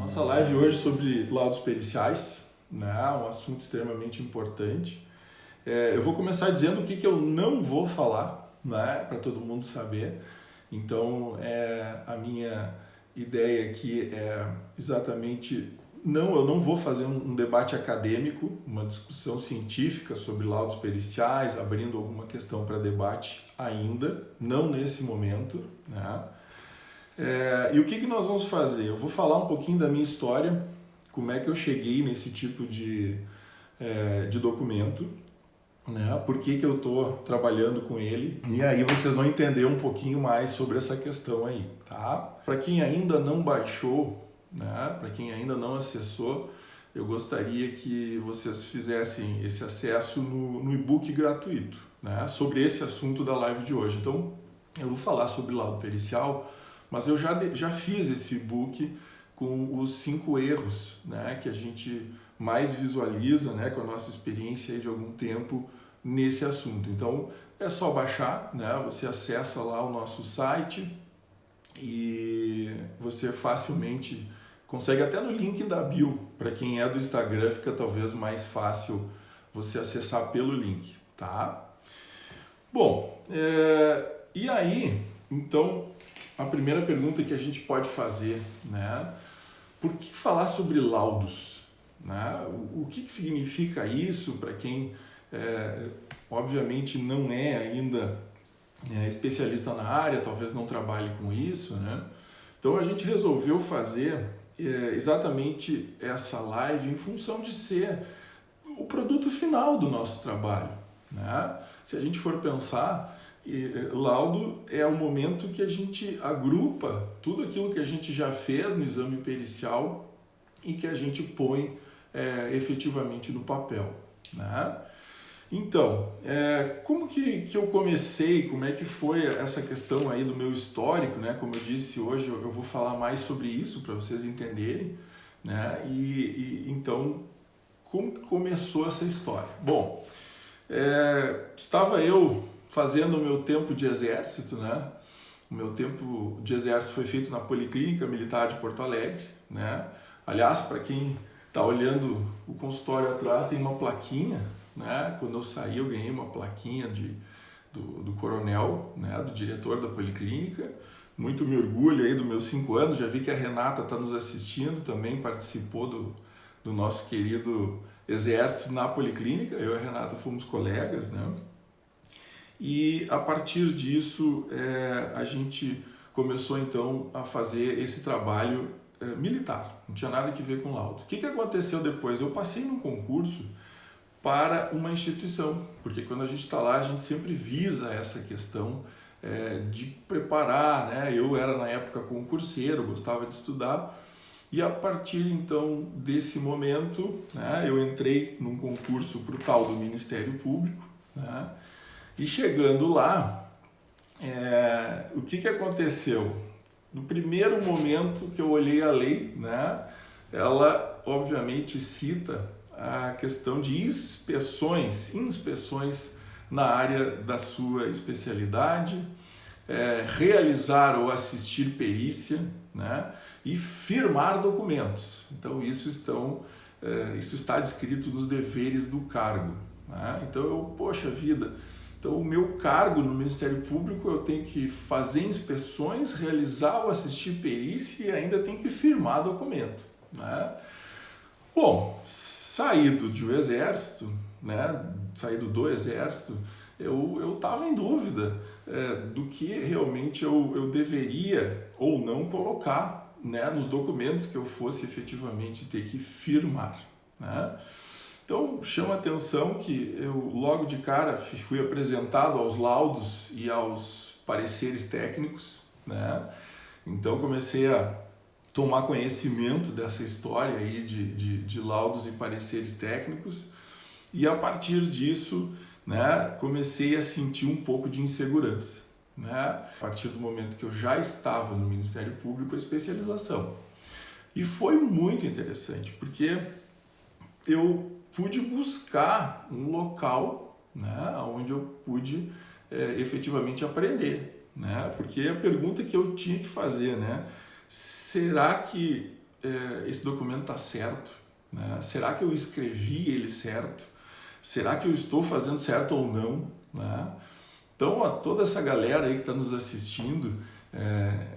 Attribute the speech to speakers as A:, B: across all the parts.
A: Nossa live hoje sobre laudos periciais, né? Um assunto extremamente importante. Eu vou começar dizendo o que eu não vou falar, né? Para todo mundo saber. Então, a minha ideia aqui é exatamente... Não, eu não vou fazer um debate acadêmico, uma discussão científica sobre laudos periciais, abrindo alguma questão para debate ainda, não nesse momento, né? E o que nós vamos fazer? Eu vou falar um pouquinho da minha história, como é que eu cheguei nesse tipo de documento, né? Por que eu estou trabalhando com ele, e aí vocês vão entender um pouquinho mais sobre essa questão aí, tá? Para quem ainda não baixou, né? Para quem ainda não acessou, eu gostaria que vocês fizessem esse acesso no e-book gratuito, né? Sobre esse assunto da live de hoje. Então, eu vou falar sobre laudo pericial, mas eu já fiz esse e-book com os 5 erros, né, que a gente mais visualiza, né, com a nossa experiência aí de algum tempo nesse assunto. Então, é só baixar, né, você acessa lá o nosso site e você facilmente consegue, até no link da bio, para quem é do Instagram fica talvez mais fácil você acessar pelo link, tá? Bom, e aí, então... A primeira pergunta que a gente pode fazer, né? Por que falar sobre laudos? Né? O que significa isso para quem, obviamente, não é ainda especialista na área, talvez não trabalhe com isso, né? Então, a gente resolveu fazer exatamente essa live em função de ser o produto final do nosso trabalho, né? Se a gente for pensar... laudo é o momento que a gente agrupa tudo aquilo que a gente já fez no exame pericial e que a gente põe efetivamente no papel, né? Então, como que eu comecei, como é que foi essa questão aí do meu histórico, né? Como eu disse, hoje eu vou falar mais sobre isso para vocês entenderem, né? Então, como que começou essa história? Bom, estava eu fazendo o meu tempo de exército, né? O meu tempo de exército foi feito na Policlínica Militar de Porto Alegre, né? Aliás, para quem está olhando o consultório atrás, tem uma plaquinha, né? Quando eu saí, eu ganhei uma plaquinha do coronel, né? Do diretor da Policlínica. Muito me orgulho aí dos meus 5 anos. Já vi que a Renata está nos assistindo, também participou do nosso querido exército na Policlínica. Eu e a Renata fomos colegas, né? E a partir disso a gente começou então a fazer esse trabalho militar, não tinha nada a ver com laudo. O que aconteceu depois? Eu passei num concurso para uma instituição, porque quando a gente está lá a gente sempre visa essa questão de preparar, né? Eu era na época concurseiro, gostava de estudar, e a partir então desse momento, né, eu entrei num concurso para o tal do Ministério Público, né? E chegando lá, o que aconteceu? No primeiro momento que eu olhei a lei, né, ela obviamente cita a questão de inspeções na área da sua especialidade, realizar ou assistir perícia, né, e firmar documentos. Então isso está descrito nos deveres do cargo, né? Então poxa vida... Então, o meu cargo no Ministério Público, eu tenho que fazer inspeções, realizar ou assistir perícia e ainda tenho que firmar documento, né? Bom, saído do Exército, eu estava em dúvida do que realmente eu deveria ou não colocar, né, nos documentos que eu fosse efetivamente ter que firmar, né? Então, chama a atenção que eu logo de cara fui apresentado aos laudos e aos pareceres técnicos, né? Então, comecei a tomar conhecimento dessa história aí de laudos e pareceres técnicos e a partir disso, né, comecei a sentir um pouco de insegurança, né? A partir do momento que eu já estava no Ministério Público, a especialização. E foi muito interessante, porque eu pude buscar um local, né, onde eu pude efetivamente aprender, né? Porque a pergunta que eu tinha que fazer, né, será que esse documento está certo? Né? Será que eu escrevi ele certo? Será que eu estou fazendo certo ou não? Né? Então, a toda essa galera aí que está nos assistindo,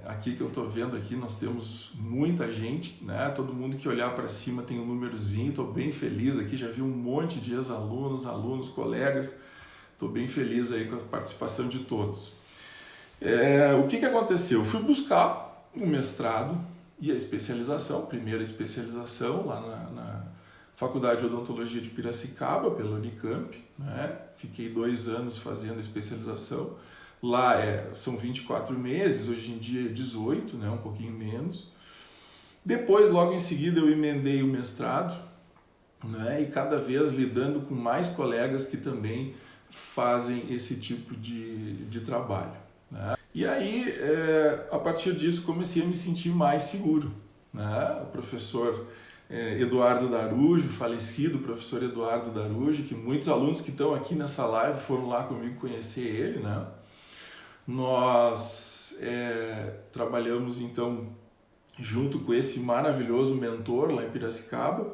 A: aqui que eu estou vendo aqui, nós temos muita gente, né? Todo mundo que olhar para cima tem um númerozinho, estou bem feliz aqui, já vi um monte de ex-alunos, alunos, colegas, estou bem feliz aí com a participação de todos. O que aconteceu? Eu fui buscar o mestrado e a especialização, primeira especialização lá na Faculdade de Odontologia de Piracicaba, pela Unicamp, né? Fiquei 2 anos fazendo a especialização. Lá são 24 meses, hoje em dia é 18, né? Um pouquinho menos. Depois, logo em seguida, eu emendei o mestrado, né? E cada vez lidando com mais colegas que também fazem esse tipo de trabalho, né? E aí, a partir disso, comecei a me sentir mais seguro, né? O professor Eduardo Darujo, falecido professor Eduardo Darujo, que muitos alunos que estão aqui nessa live foram lá comigo conhecer ele, né? Nós trabalhamos então junto com esse maravilhoso mentor lá em Piracicaba.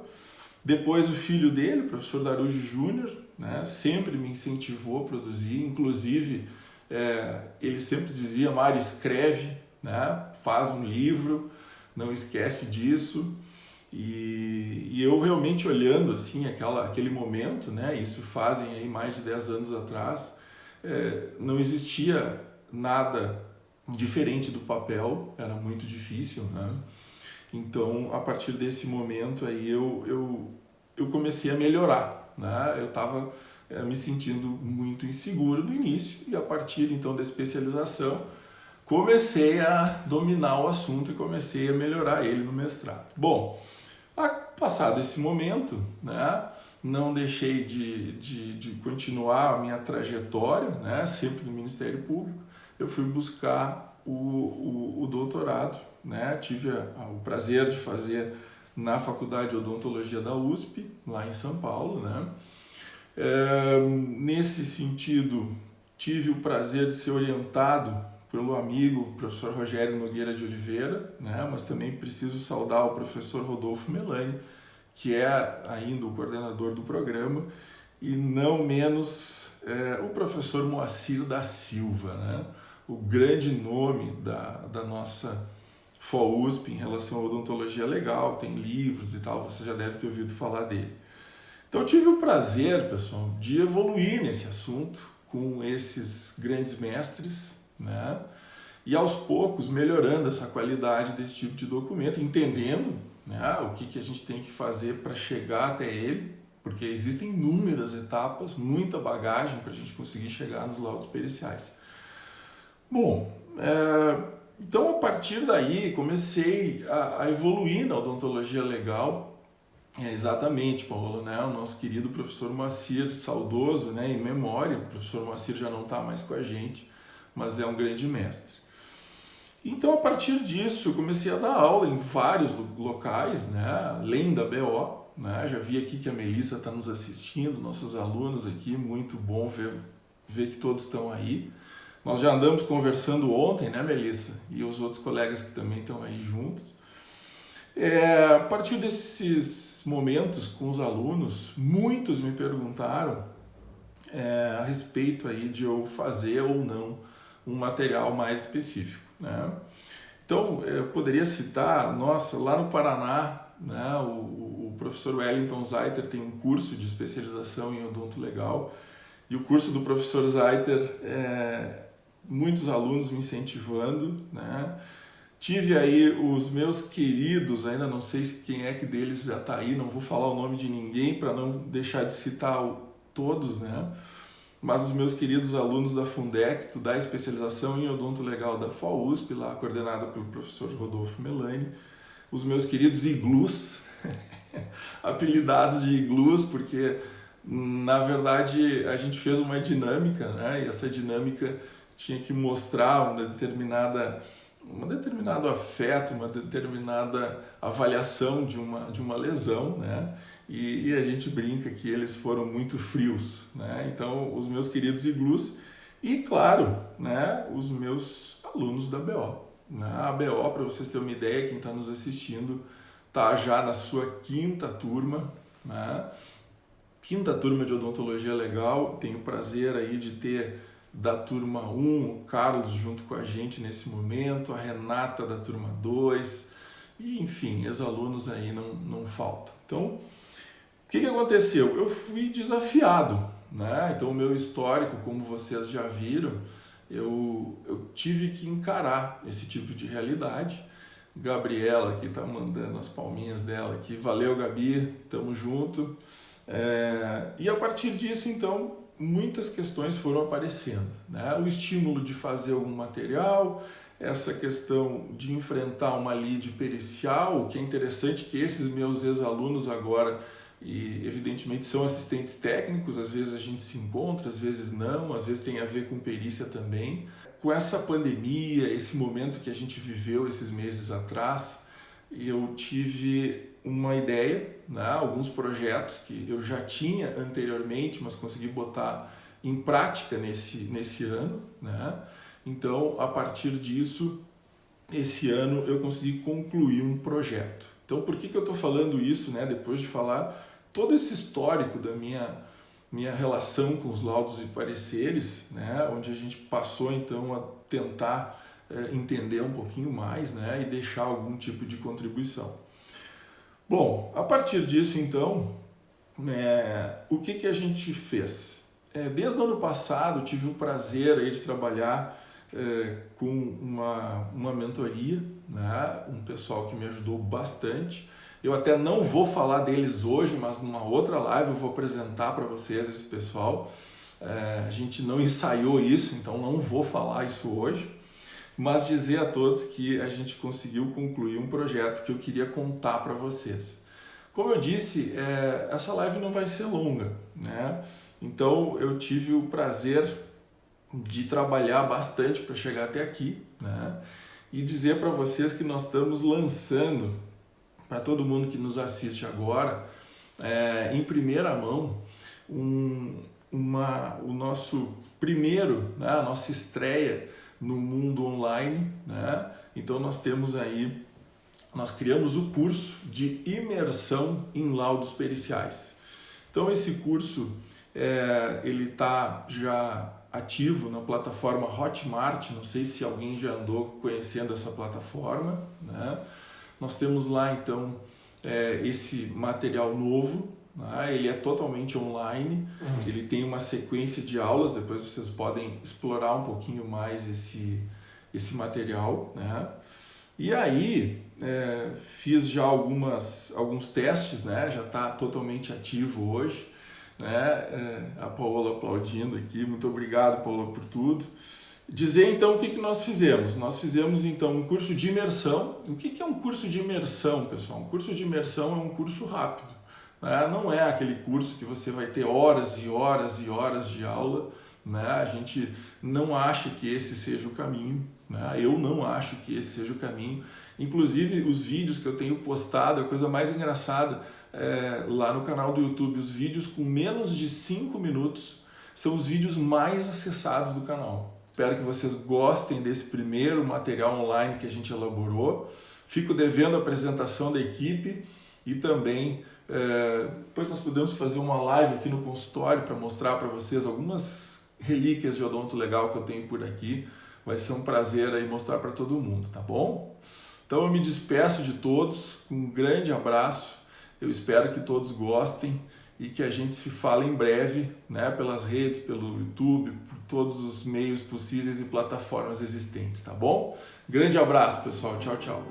A: Depois o filho dele, o professor Darujo Júnior, né? Sempre me incentivou a produzir, inclusive ele sempre dizia: Mário, escreve, né? Faz um livro, não esquece disso. E eu realmente olhando assim aquele momento, né? Isso fazem aí mais de 10 anos atrás, não existia nada diferente do papel, era muito difícil, né? Então, a partir desse momento aí eu comecei a melhorar, né? Eu estava me sentindo muito inseguro no início e a partir então da especialização comecei a dominar o assunto e comecei a melhorar ele no mestrado. Bom, passado esse momento, né, não deixei de continuar a minha trajetória, né, sempre no Ministério Público. Eu fui buscar o doutorado, né, tive o prazer de fazer na Faculdade de Odontologia da USP, lá em São Paulo, né. Nesse sentido, tive o prazer de ser orientado pelo amigo professor Rogério Nogueira de Oliveira, né? Mas também preciso saudar o professor Rodolfo Melani, que é ainda o coordenador do programa, e não menos o professor Moacir da Silva, né? O grande nome da nossa FOUSP em relação à odontologia legal, tem livros e tal, você já deve ter ouvido falar dele. Então eu tive o prazer, pessoal, de evoluir nesse assunto com esses grandes mestres, né? E aos poucos melhorando essa qualidade desse tipo de documento, entendendo, né, o que a gente tem que fazer para chegar até ele, porque existem inúmeras etapas, muita bagagem para a gente conseguir chegar nos laudos periciais. Bom, então a partir daí comecei a evoluir na odontologia legal. Exatamente, Paulo, né? O nosso querido professor Moacir, saudoso, né, em memória, o professor Moacir já não está mais com a gente, mas é um grande mestre. Então, a partir disso, eu comecei a dar aula em vários locais, né, além da BO, né? Já vi aqui que a Melissa está nos assistindo, nossos alunos aqui, muito bom ver que todos estão aí. Nós já andamos conversando ontem, né, Melissa? E os outros colegas que também estão aí juntos. A partir desses momentos com os alunos, muitos me perguntaram a respeito aí de eu fazer ou não um material mais específico, né? Então, eu poderia citar, nossa, lá no Paraná, né, o professor Wellington Zeiter tem um curso de especialização em odonto legal, e o curso do professor Zeiter, muitos alunos me incentivando, né? Tive aí os meus queridos, ainda não sei quem é que deles já está aí, não vou falar o nome de ninguém para não deixar de citar todos, né? Mas os meus queridos alunos da Fundecto, da especialização em odonto legal da FOUSP, lá coordenada pelo professor Rodolfo Melani, os meus queridos iglus, apelidados de iglus, porque na verdade a gente fez uma dinâmica, né? E essa dinâmica tinha que mostrar um determinado afeto, uma determinada avaliação de uma lesão, né? E a gente brinca que eles foram muito frios, né? Então, os meus queridos iglus e, claro, né, os meus alunos da BO. A BO, para vocês terem uma ideia, quem está nos assistindo, está já na sua quinta turma, né? Quinta turma de odontologia legal. Tenho o prazer aí de ter da turma 1, o Carlos junto com a gente nesse momento, a Renata da turma 2, e enfim, ex-alunos aí não faltam. Então, o que aconteceu? Eu fui desafiado, né? Então, o meu histórico, como vocês já viram, eu tive que encarar esse tipo de realidade. Gabriela aqui está mandando as palminhas dela aqui. Valeu, Gabi, tamo junto. E a partir disso, então, muitas questões foram aparecendo, né? O estímulo de fazer algum material, essa questão de enfrentar uma lead pericial, o que é interessante que esses meus ex-alunos agora, e evidentemente são assistentes técnicos, às vezes a gente se encontra, às vezes não, às vezes tem a ver com perícia também. Com essa pandemia, esse momento que a gente viveu esses meses atrás, eu tive uma ideia, né? Alguns projetos que eu já tinha anteriormente, mas consegui botar em prática nesse ano, né? Então, a partir disso, esse ano eu consegui concluir um projeto. Então, por que eu estou falando isso, né? Depois de falar todo esse histórico da minha relação com os laudos e pareceres, né? Onde a gente passou então a tentar entender um pouquinho mais, né? E deixar algum tipo de contribuição. Bom, a partir disso então, o que a gente fez? Desde o ano passado tive o prazer aí de trabalhar com uma mentoria, né? Um pessoal que me ajudou bastante. Eu até não vou falar deles hoje, mas numa outra live eu vou apresentar para vocês esse pessoal. A gente não ensaiou isso, então não vou falar isso hoje, mas dizer a todos que a gente conseguiu concluir um projeto que eu queria contar para vocês. Como eu disse, essa live não vai ser longa, né? Então eu tive o prazer de trabalhar bastante para chegar até aqui, né? E dizer para vocês que nós estamos lançando, para todo mundo que nos assiste agora, em primeira mão, o nosso primeiro, né, a nossa estreia no mundo online, né? Então nós criamos o curso de imersão em laudos periciais. Então esse curso, ele está já ativo na plataforma Hotmart, não sei se alguém já andou conhecendo essa plataforma, né? Nós temos lá então esse material novo, né? Ele é totalmente online, ele tem uma sequência de aulas, depois vocês podem explorar um pouquinho mais esse material, né? E aí fiz já alguns testes, né? Já está totalmente ativo hoje, né? A Paola aplaudindo aqui, muito obrigado, Paola, por tudo. Dizer então o que nós fizemos. Nós fizemos então um curso de imersão. O que é um curso de imersão, pessoal? Um curso de imersão é um curso rápido, né? Não é aquele curso que você vai ter horas e horas e horas de aula, né? A gente não acha que esse seja o caminho, né? Eu não acho que esse seja o caminho. Inclusive os vídeos que eu tenho postado, a coisa mais engraçada, lá no canal do YouTube, os vídeos com menos de 5 minutos são os vídeos mais acessados do canal. Espero que vocês gostem desse primeiro material online que a gente elaborou. Fico devendo a apresentação da equipe e também depois nós podemos fazer uma live aqui no consultório para mostrar para vocês algumas relíquias de odonto legal que eu tenho por aqui. Vai ser um prazer aí mostrar para todo mundo, tá bom? Então eu me despeço de todos com um grande abraço. Eu espero que todos gostem e que a gente se fale em breve, né, pelas redes, pelo YouTube, por todos os meios possíveis e plataformas existentes, tá bom? Grande abraço, pessoal. Tchau, tchau.